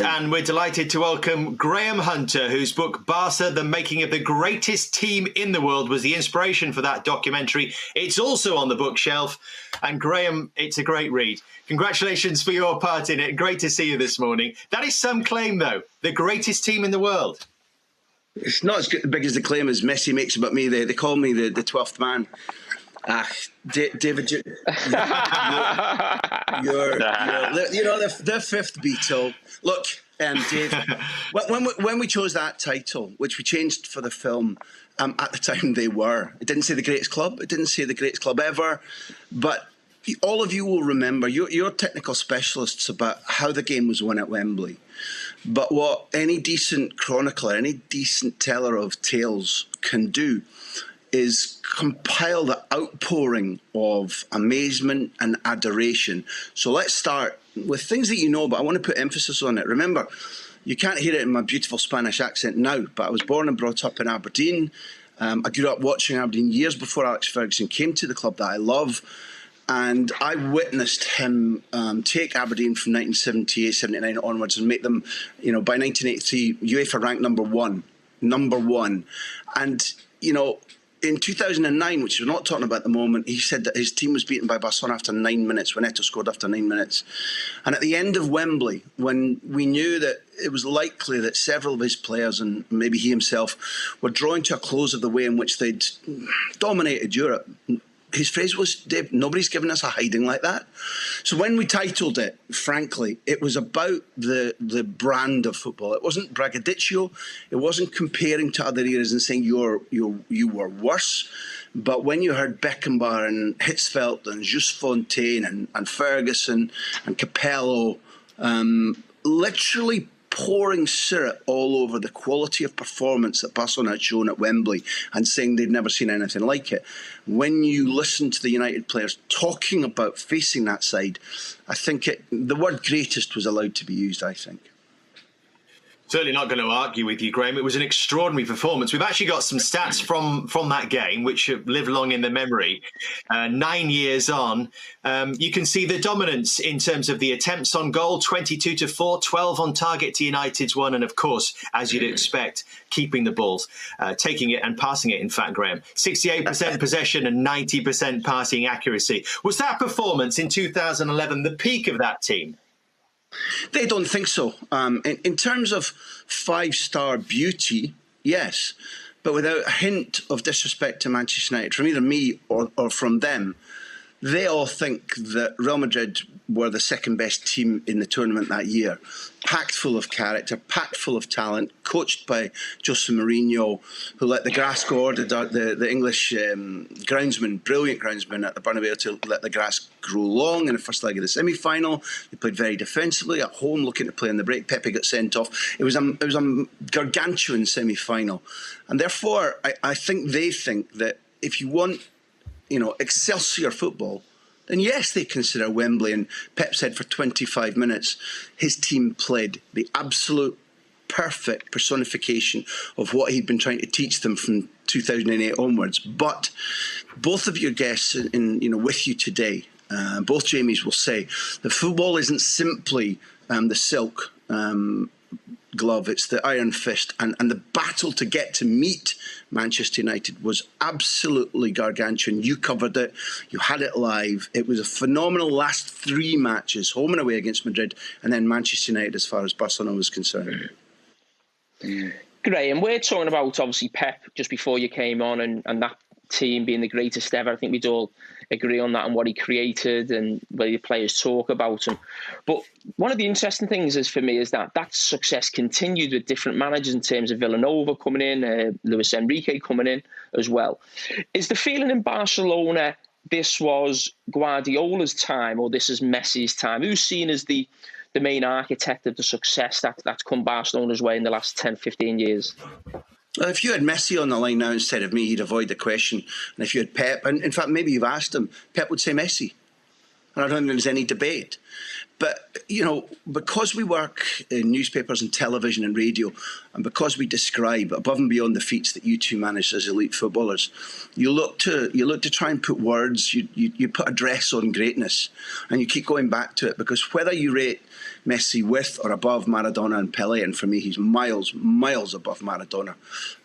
And we're delighted to welcome Graham Hunter, whose book Barca, The Making of the Greatest Team in the World was the inspiration for that documentary. It's also on the bookshelf. And Graham, it's a great read. Congratulations for your part in it. Great to see you this morning. That is some claim, though. The greatest team in the world. It's not as big as the claim as Messi makes about me. They call me the 12th man. David, you're the fifth Beatle. Look, Dave, when we chose that title, which we changed for the film, at the time it didn't say the greatest club. It didn't say the greatest club ever. But all of you will remember, you're technical specialists about how the game was won at Wembley. But what any decent chronicler, any decent teller of tales can do is compile the outpouring of amazement and adoration. So let's start with things that you know, but I want to put emphasis on it. Remember, you can't hear it in my beautiful Spanish accent now, but I was born and brought up in Aberdeen. I grew up watching Aberdeen years before Alex Ferguson came to the club that I love. And I witnessed him take Aberdeen from 1978, 79 onwards and make them, by 1983, UEFA ranked number one. And, in 2009, which we're not talking about at the moment, he said that his team was beaten by Barcelona after 9 minutes, when Eto'o scored after 9 minutes. And at the end of Wembley, when we knew that it was likely that several of his players, and maybe he himself, were drawing to a close of the way in which they'd dominated Europe, his phrase was, Dave, nobody's given us a hiding like that. So when we titled it, frankly, it was about the brand of football. It wasn't braggadocio. It wasn't comparing to other eras and saying you were worse. But when you heard Beckenbauer and Hitzfeld and Just Fontaine and Ferguson and Capello literally pouring syrup all over the quality of performance that Barcelona had shown at Wembley and saying they'd never seen anything like it. When you listen to the United players talking about facing that side, I think the word greatest was allowed to be used, I think. Certainly not going to argue with you, Graham. It was an extraordinary performance. We've actually got some stats from that game, which live long in the memory. 9 years on, you can see the dominance in terms of the attempts on goal, 22-4, 12 on target to United's 1. And of course, as you'd expect, keeping the balls, taking it and passing it, in fact, Graham. 68% possession and 90% passing accuracy. Was that performance in 2011 the peak of that team? They don't think so. In terms of five-star beauty, yes, but without a hint of disrespect to Manchester United, from either me or from them, they all think that Real Madrid were the second best team in the tournament that year. Packed full of character, packed full of talent, coached by Jose Mourinho, who let the grass go, ordered the English groundsman, brilliant groundsman at the Bernabeu, to let the grass grow long in the first leg of the semi-final. They played very defensively, at home, looking to play in the break. Pepe got sent off. It was a gargantuan semi-final. And therefore, I think they think that if you want Excelsior football, then yes, they consider Wembley. And Pep said for 25 minutes, his team played the absolute perfect personification of what he'd been trying to teach them from 2008 onwards. But both of your guests with you today, both Jamies will say that football isn't simply the silk glove, it's the iron fist, and the battle to get to meet Manchester United was absolutely gargantuan. You covered it, you had it live. It was a phenomenal last 3 matches, home and away against Madrid, and then Manchester United as far as Barcelona was concerned. Graham, we're talking about obviously Pep just before you came on, and that team being the greatest ever. I think we'd all agree on that and what he created and where the players talk about him. But one of the interesting things is for me is that success continued with different managers in terms of Villanova coming in, Luis Enrique coming in as well. Is the feeling in Barcelona this was Guardiola's time or this is Messi's time? Who's seen as the main architect of the success that's come Barcelona's way in the last 10, 15 years? Well, if you had Messi on the line now instead of me, he'd avoid the question. And if you had Pep, and in fact, maybe you've asked him, Pep would say Messi. And I don't think there's any debate. But, you know, because we work in newspapers and television and radio, and because we describe above and beyond the feats that you two manage as elite footballers, you look to try and put words, you put a dress on greatness, and you keep going back to it, because whether you rate Messi with or above Maradona and Pelé, and for me he's miles above Maradona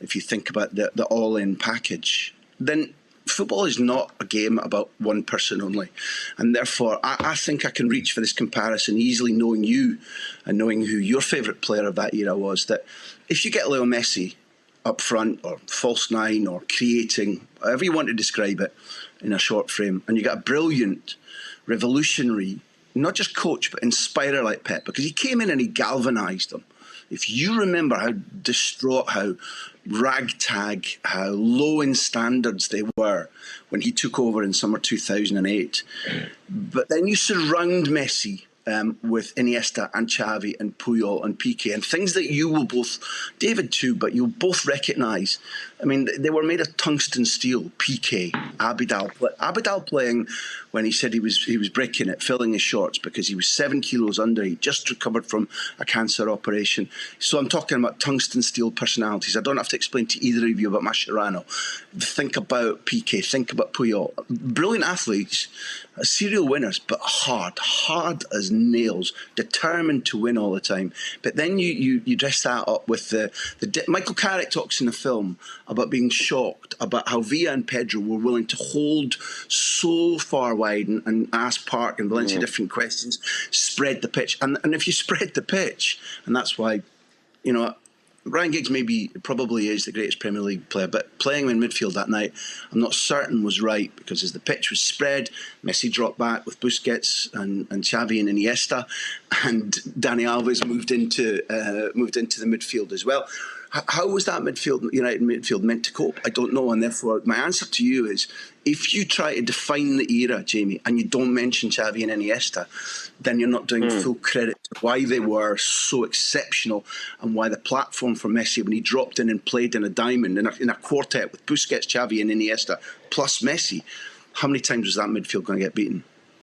if you think about the all-in package, then football is not a game about one person only. And therefore, I think I can reach for this comparison easily, knowing you and knowing who your favourite player of that era was, that if you get Leo Messi up front, or false nine, or creating, however you want to describe it, in a short frame, and you got a brilliant, revolutionary, not just coach, but inspirer like Pep, because he came in and he galvanised them. If you remember how distraught, how ragtag, how low in standards they were when he took over in summer 2008, but then you surround Messi with Iniesta and Xavi and Puyol and Piqué, and things that you will both, David too, but you'll both recognise. I mean, they were made of tungsten steel. Piqué, Abidal playing when he said he was breaking it, filling his shorts because he was 7 kilos under. He just recovered from a cancer operation. So I'm talking about tungsten steel personalities. I don't have to explain to either of you about Mascherano. Think about Piqué, think about Puyol. Brilliant athletes, serial winners, but hard as nails, determined to win all the time. But then you dress that up with the Michael Carrick talks in the film about being shocked about how Villa and Pedro were willing to hold so far wide and ask Park and Valencia different questions, spread the pitch. And if you spread the pitch, and that's why, you know, Ryan Giggs probably is the greatest Premier League player, but playing him in midfield that night, I'm not certain was right, because as the pitch was spread, Messi dropped back with Busquets and Xavi and Iniesta, and Dani Alves moved into the midfield as well. How was that United midfield meant to cope? I don't know, and therefore my answer to you is, if you try to define the era, Jamie, and you don't mention Xavi and Iniesta, then you're not doing full credit to why they were so exceptional, and why the platform for Messi, when he dropped in and played in a diamond, in a quartet with Busquets, Xavi and Iniesta, plus Messi, how many times was that midfield going to get beaten?